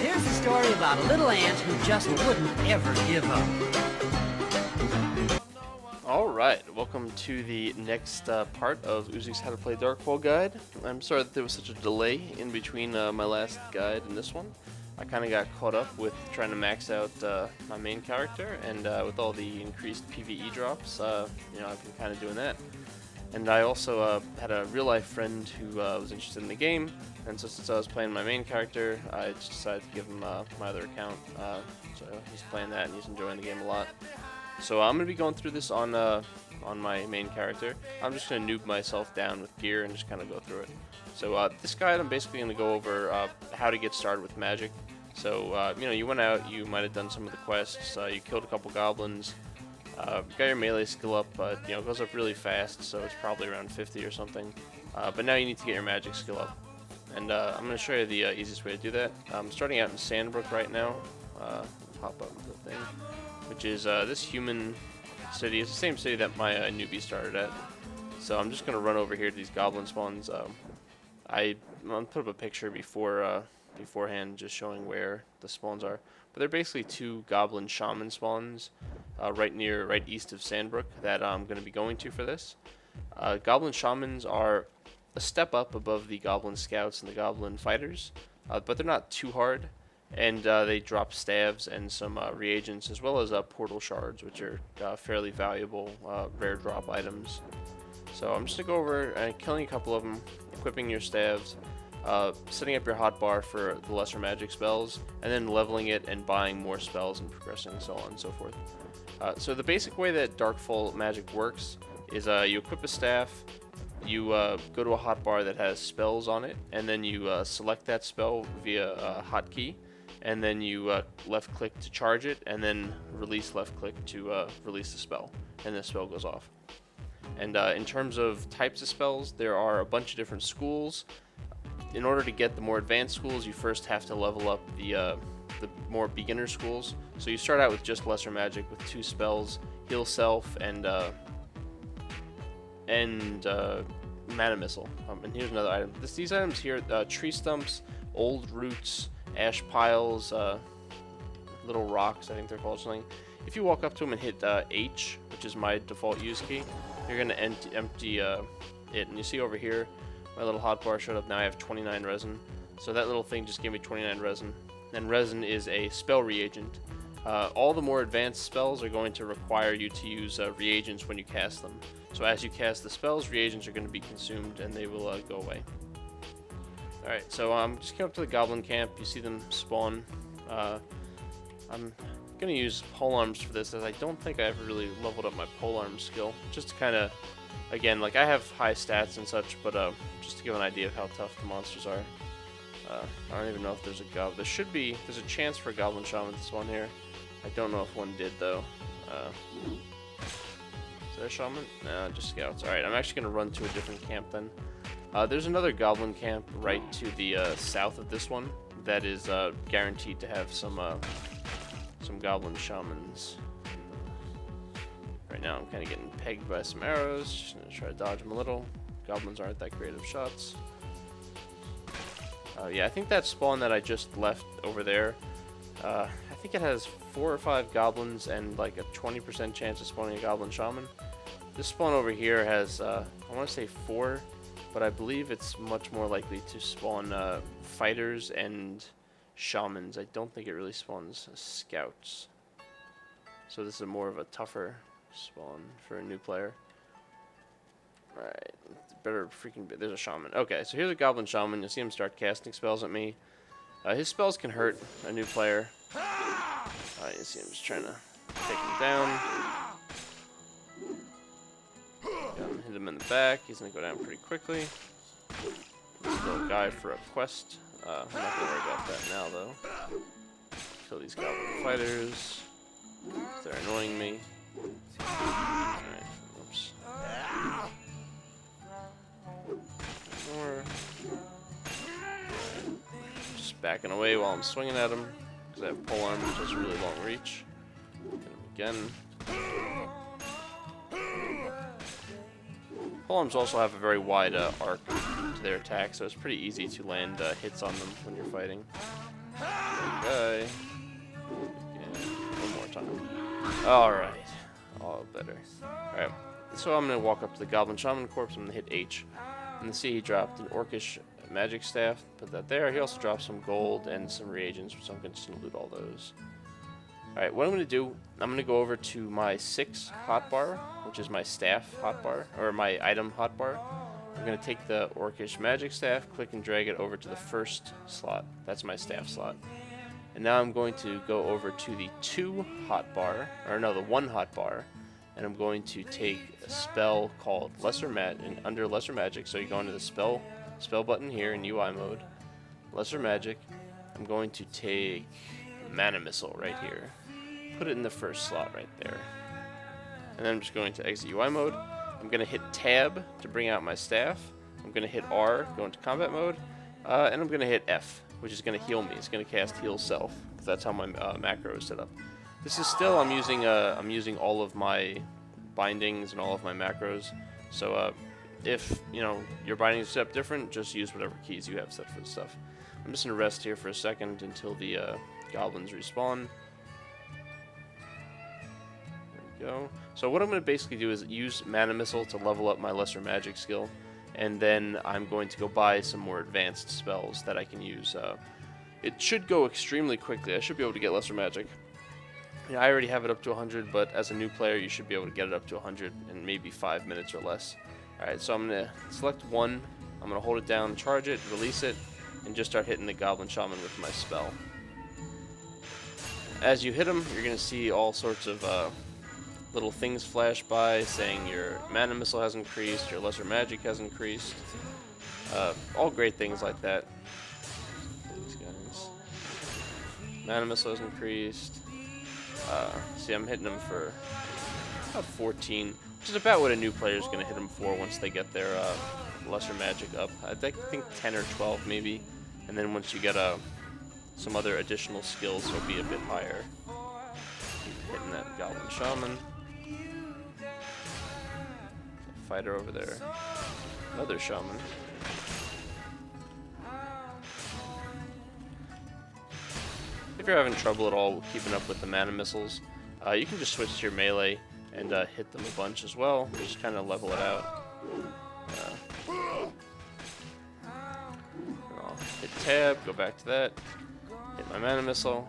here's the story about a little ant who just wouldn't ever give up. Alright, welcome to the next part of Uzik's How to Play Darkfall guide. I'm sorry that there was such a delay in between my last guide and this one. I kind of got caught up with trying to max out my main character, and with all the increased PvE drops, you know, I've been kind of doing that. And I also had a real-life friend who was interested in the game, and so since I was playing my main character, I just decided to give him my other account. So he's playing that, and he's enjoying the game a lot. So I'm going to be going through this on my main character. I'm just going to noob myself down with gear and just kind of go through it. So this guide, I'm basically going to go over how to get started with magic. So, you know, you went out, you might have done some of the quests, you killed a couple goblins, got your melee skill up, you know, it goes up really fast, so it's probably around 50 or something. But now you need to get your magic skill up. And I'm going to show you the easiest way to do that. I'm starting out in Sandbrook right now. Pop up the thing, which is this human city. It's the same city that my newbie started at. So I'm just going to run over here to these goblin spawns. I'm going to put up a picture beforehand just showing where the spawns are. But they're basically two Goblin Shaman spawns right east of Sandbrook that I'm going to be going to for this. Goblin Shamans are a step up above the Goblin Scouts and the Goblin Fighters, but they're not too hard, and they drop staves and some reagents, as well as portal shards, which are fairly valuable rare drop items. So I'm just going to go over and killing a couple of them, equipping your staves, setting up your hotbar for the lesser magic spells, and then leveling it and buying more spells and progressing, and so on and so forth. So the basic way that Darkfall magic works is you equip a staff, you go to a hotbar that has spells on it, and then you select that spell via a hotkey, and then you left click to charge it, and then release left click to release the spell, and the spell goes off. And in terms of types of spells, there are a bunch of different schools. In order to get the more advanced schools, you first have to level up the more beginner schools. So you start out with just lesser magic with 2 spells, heal self and mana missile. And here's another item. These items here: tree stumps, old roots, ash piles, little rocks, I think they're called something. If you walk up to them and hit H, which is my default use key, you're gonna empty it. And you see over here, my little hotbar showed up. Now I have 29 resin. So that little thing just gave me 29 resin. And resin is a spell reagent. All the more advanced spells are going to require you to use reagents when you cast them. So as you cast the spells, reagents are going to be consumed and they will go away. Alright, so I'm just coming up to the goblin camp. You see them spawn. I'm going to use polearms for this, as I don't think I ever really leveled up my polearm skill. Just to kind of, again, like I have high stats and such, but just to give an idea of how tough the monsters are. I don't even know if there's a goblin. There's a chance for a Goblin Shaman to spawn here. I don't know if one did though. Is there a shaman? No, just scouts. Alright, I'm actually going to run to a different camp then. There's another goblin camp right to the south of this one that is guaranteed to have some Goblin Shamans. Right now I'm kind of getting pegged by some arrows. Just going to try to dodge them a little. Goblins aren't that great of shots. Yeah, I think that spawn that I just left over there, I think it has 4 or 5 goblins and like a 20% chance of spawning a Goblin Shaman. This spawn over here has, I want to say 4, but I believe it's much more likely to spawn fighters and shamans. I don't think it really spawns scouts. So this is more of a tougher spawn for a new player. Alright, better freaking... There's a shaman. Okay, so here's a Goblin Shaman. You'll see him start casting spells at me. His spells can hurt a new player. You see him just trying to take him down. Hit him in the back. He's going to go down pretty quickly. This little guy for a quest. I'm not going to worry about that now, though. Kill these Goblin Fighters. They're annoying me. Alright, oops. More. Just backing away while I'm swinging at him, because I have polearm, which has a really long reach. Hit him again. Polearms also have a very wide arc to their attack, so it's pretty easy to land hits on them when you're fighting. Okay. One more time. Alright. All better. Alright. So I'm going to walk up to the Goblin Shaman corpse. I'm going to hit H. And see he dropped an Orcish magic staff. Put that there. He also dropped some gold and some reagents, so I'm just going to loot all those. Alright, what I'm going to do, I'm going to go over to my 6 hotbar, which is my staff hotbar, or my item hotbar. I'm going to take the Orcish magic staff, click and drag it over to the first slot. That's my staff slot. And now I'm going to go over to the 2 hotbar, or no, the 1 hotbar, and I'm going to take a spell called under Lesser Magic. So you go into the spell button here in UI mode, Lesser Magic. I'm going to take Mana Missile right here, put it in the first slot right there, and then I'm just going to exit UI mode. I'm going to hit Tab to bring out my staff. I'm going to hit R, go into combat mode, and I'm going to hit F, which is going to heal me. It's going to cast Heal Self, because that's how my macro is set up. This is still, I'm using all of my bindings and all of my macros. So if your bindings are set up different, just use whatever keys you have set for the stuff. I'm just gonna rest here for a second until the goblins respawn. There we go. So what I'm gonna basically do is use Mana Missile to level up my Lesser Magic skill, and then I'm going to go buy some more advanced spells that I can use. It should go extremely quickly. I should be able to get Lesser Magic. I already have it up to 100, but as a new player, you should be able to get it up to 100 in maybe 5 minutes or less. Alright, so I'm going to select 1, I'm going to hold it down, charge it, release it, and just start hitting the Goblin Shaman with my spell. As you hit him, you're going to see all sorts of little things flash by saying your Mana Missile has increased, your Lesser Magic has increased, all great things like that. These guys. Mana Missile has increased. See, I'm hitting them for about 14, which is about what a new player is going to hit them for once they get their Lesser Magic up. I think 10 or 12 maybe, and then once you get some other additional skills, it'll be a bit higher. Keep hitting that Goblin Shaman. Fighter over there. Another Shaman. If you're having trouble at all keeping up with the Mana Missiles, you can just switch to your melee and hit them a bunch as well. Just kind of level it out. I'll hit Tab, go back to that, hit my Mana Missile.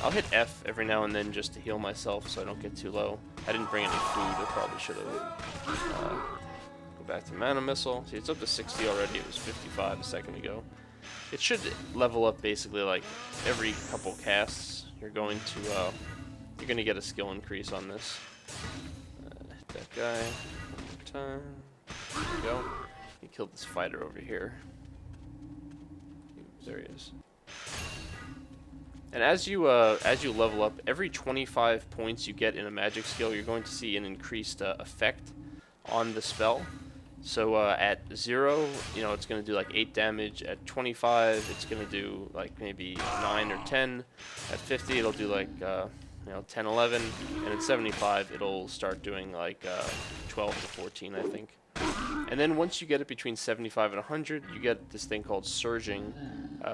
I'll hit F every now and then just to heal myself so I don't get too low. I didn't bring any food, I probably should have. Go back to Mana Missile. See, it's up to 60 already, it was 55 a second ago. It should level up basically like every couple casts. You're going to get a skill increase on this. Hit that guy one more time. There we go. He killed this fighter over here. There he is. And as you level up, every 25 points you get in a magic skill, you're going to see an increased effect on the spell. So at 0, it's going to do like 8 damage. At 25, it's going to do like maybe 9 or 10. At 50, it'll do like 10, 11. And at 75, it'll start doing like 12 to 14, I think. And then once you get it between 75 and 100, you get this thing called surging.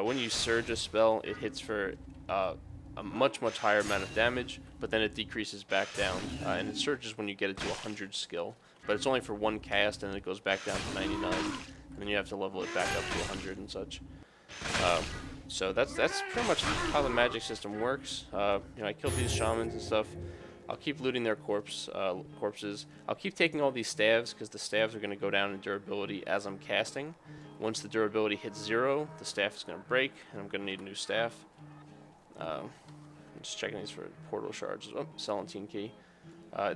When you surge a spell, it hits for a much higher amount of damage, but then it decreases back down. And it surges when you get it to 100 skill. But it's only for one cast, and then it goes back down to 99, and then you have to level it back up to 100 and such. So that's pretty much how the magic system works. I killed these shamans and stuff. I'll keep looting their corpses. I'll keep taking all these staves, because the staves are going to go down in durability as I'm casting. Once the durability hits 0, the staff is going to break, and I'm going to need a new staff. I'm just checking these for portal shards. Oh, Celandine Key.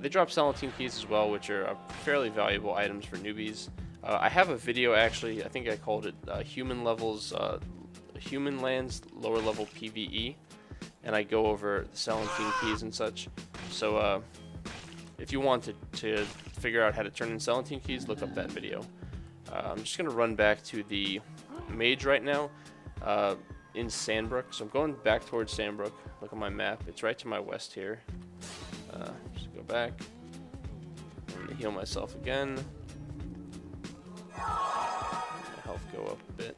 They drop Celandine Keys as well, which are fairly valuable items for newbies. I have a video actually, I think I called it Human Lands Lower Level PvE, and I go over the Celandine Keys and such. So if you want to figure out how to turn in Celandine Keys, look up that video. I'm just going to run back to the mage right now in Sandbrook. So I'm going back towards Sandbrook. Look at my map. It's right to my west here. Just go back. I'm going to heal myself again. My health go up a bit.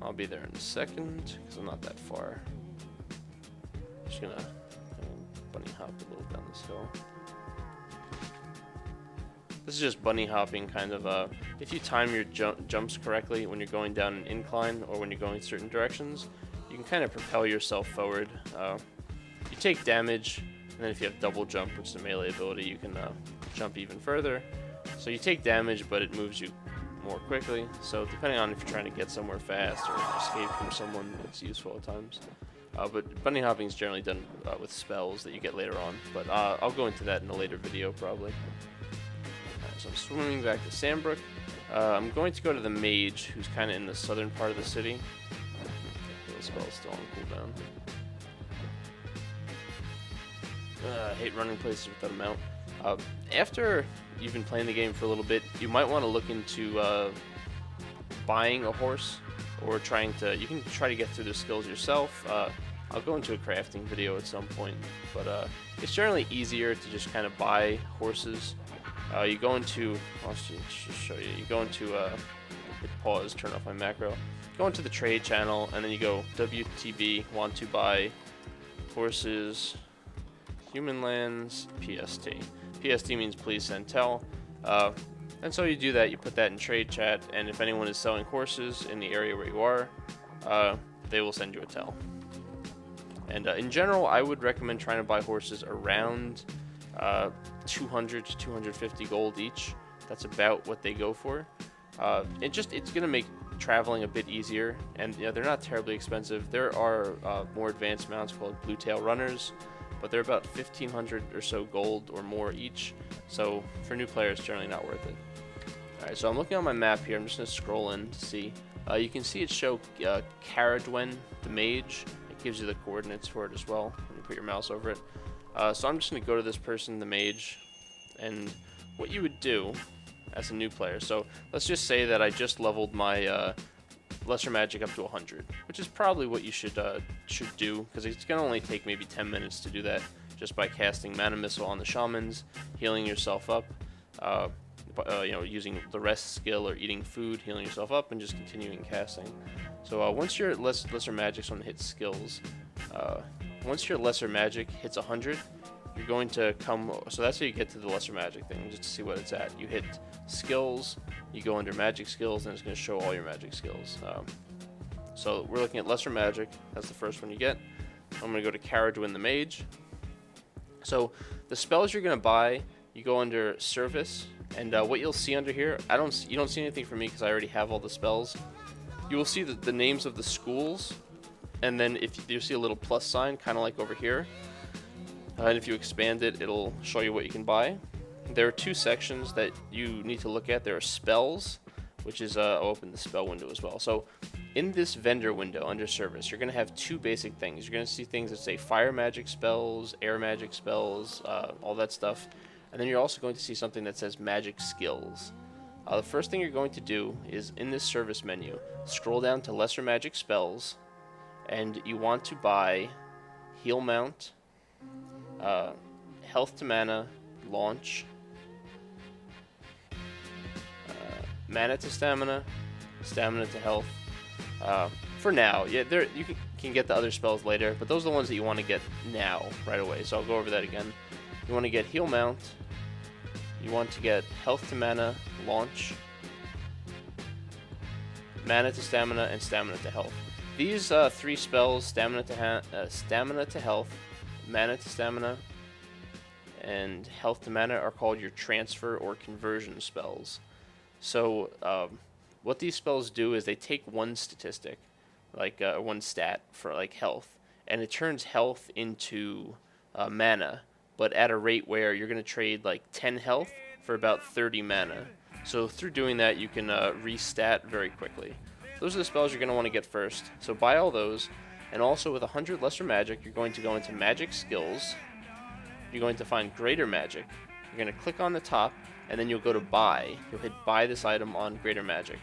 I'll be there in a second because I'm not that far. Just gonna bunny hop a little down this hill. This is just bunny hopping, kind of. If you time your jumps correctly when you're going down an incline or when you're going certain directions, you can kind of propel yourself forward. You take damage, and then if you have double jump, which is a melee ability, you can jump even further. So you take damage, but it moves you more quickly. So depending on if you're trying to get somewhere fast or escape from someone, it's useful at times. But bunny hopping is generally done with spells that you get later on. But I'll go into that in a later video, probably. So I'm swimming back to Sandbrook. I'm going to go to the mage, who's kind of in the southern part of the city. The spell's still on cooldown. I hate running places without a mount. After you've been playing the game for a little bit, you might want to look into buying a horse, or trying to. You can try to get through the skills yourself. I'll go into a crafting video at some point, but it's generally easier to just kind of buy horses. You go into, I'll just show you. You go into, hit pause, turn off my macro. Go into the trade channel, and then you go WTB, want to buy horses, human lands, PST. PST means please send tell. And so you do that, you put that in trade chat, and if anyone is selling horses in the area where you are, they will send you a tell. And in general, I would recommend trying to buy horses around 200 to 250 gold each. That's about what they go for. It's going to make traveling a bit easier, and they're not terribly expensive. There are more advanced mounts called blue tail runners, but they're about 1,500 or so gold or more each. So for new players, generally not worth it. Alright, so I'm looking on my map here. I'm just going to scroll in to see. You can see it show Caradwen, the mage. It gives you the coordinates for it as well when you put your mouse over it. So I'm just going to go to this person, the mage, and what you would do as a new player. So let's just say that I just leveled my lesser magic up to 100, which is probably what you should do, because it's going to only take maybe 10 minutes to do that just by casting Mana Missile on the shamans, healing yourself up, using the rest skill or eating food, healing yourself up, and just continuing casting. So once your lesser magic's on hit skills, once your lesser magic hits 100, you're going to come, so that's how you get to the lesser magic thing, just to see what it's at. You hit skills, you go under magic skills, and it's going to show all your magic skills. So we're looking at lesser magic, that's the first one you get. I'm going to go to Caradwen the mage. So the spells you're going to buy, you go under service, and what you'll see under here, you don't see anything for me because I already have all the spells. You will see the names of the schools, and then if you see a little plus sign, kind of like over here, and if you expand it, it'll show you what you can buy. There are two sections that you need to look at. There are spells, which is, I'll open the spell window as well. So in this vendor window under service, you're going to have two basic things. You're going to see things that say fire magic spells, air magic spells, all that stuff. And then you're also going to see something that says magic skills. The first thing you're going to do is in this service menu, scroll down to lesser magic spells, and you want to buy heal mount, health to mana, launch, mana to stamina, stamina to health. For now, yeah, you can get the other spells later, but those are the ones that you want to get now, right away. So I'll go over that again. You want to get heal mount. You want to get health to mana, launch, mana to stamina, and stamina to health. These three spells, stamina to health, mana to stamina, and health to mana, are called your transfer or conversion spells. So what these spells do is they take one statistic, like one stat for like health, and it turns health into mana, but at a rate where you're going to trade like 10 health for about 30 mana. So through doing that, you can restat very quickly. Those are the spells you're going to want to get first. So buy all those, and also with 100 lesser magic, you're going to go into magic skills. You're going to find greater magic. You're going to click on the top, and then you'll go to buy. You'll hit buy this item on greater magic.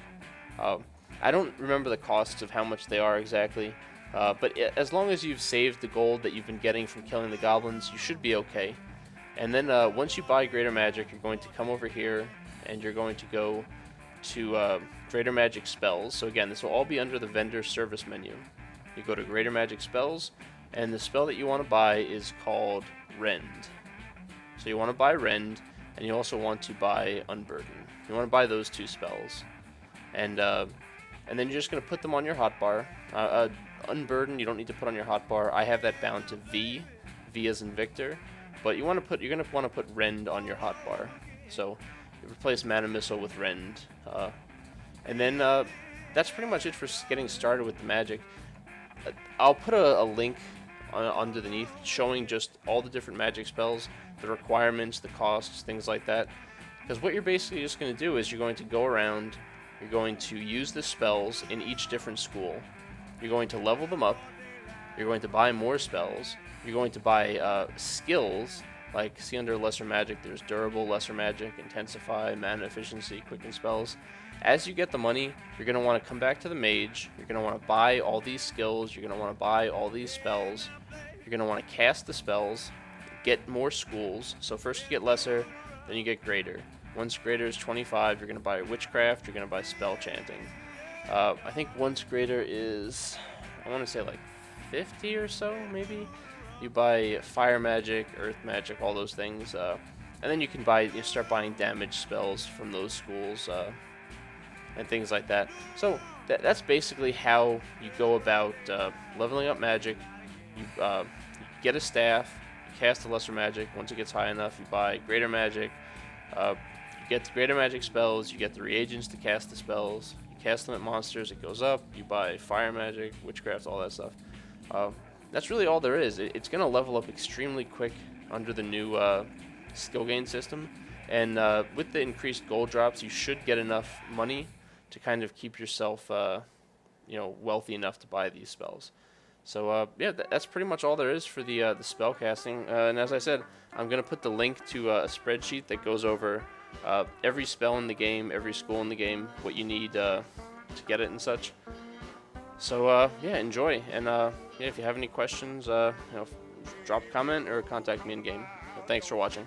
I don't remember the costs of how much they are exactly, but as long as you've saved the gold that you've been getting from killing the goblins, you should be okay. And then once you buy greater magic, you're going to come over here, and you're going to go to Greater Magic Spells. So again, this will all be under the vendor service menu. You go to Greater Magic Spells, and the spell that you want to buy is called Rend. So you want to buy Rend, and you also want to buy Unburden. You want to buy those two spells. And then you're just going to put them on your hotbar. Unburden, you don't need to put on your hotbar. I have that bound to V as in Victor. But you're going to want to put Rend on your hotbar. So you replace Mana Missile with Rend. And then that's pretty much it for getting started with the magic. I'll put a link underneath showing just all the different magic spells, the requirements, the costs, things like that. Because what you're basically just going to do is you're going to go around, you're going to use the spells in each different school, you're going to level them up, you're going to buy more spells, you're going to buy skills, like see under Lesser Magic, there's Durable, Lesser Magic, Intensify, Mana Efficiency, Quicken Spells. As you get the money, you're going to want to come back to the mage, you're going to want to buy all these skills, you're going to want to buy all these spells, you're going to want to cast the spells, get more schools. So first you get lesser, then you get greater. Once greater is 25, you're going to buy witchcraft, you're going to buy spell chanting. I think once greater is, I want to say like 50 or so, maybe. You buy fire magic, earth magic, all those things. And then you can start buying damage spells from those schools. And things like that. So that's basically how you go about leveling up magic. You get a staff, you cast the lesser magic. Once it gets high enough, you buy greater magic. You get the greater magic spells, you get the reagents to cast the spells. You cast them at monsters, it goes up. You buy fire magic, witchcraft, all that stuff. That's really all there is. It's going to level up extremely quick under the new skill gain system. And with the increased gold drops, you should get enough money to kind of keep yourself, wealthy enough to buy these spells. So yeah, that's pretty much all there is for the spell casting. And as I said, I'm gonna put the link to a spreadsheet that goes over every spell in the game, every school in the game, what you need to get it and such. So yeah, enjoy. And yeah, if you have any questions, drop a comment or contact me in game. Thanks for watching.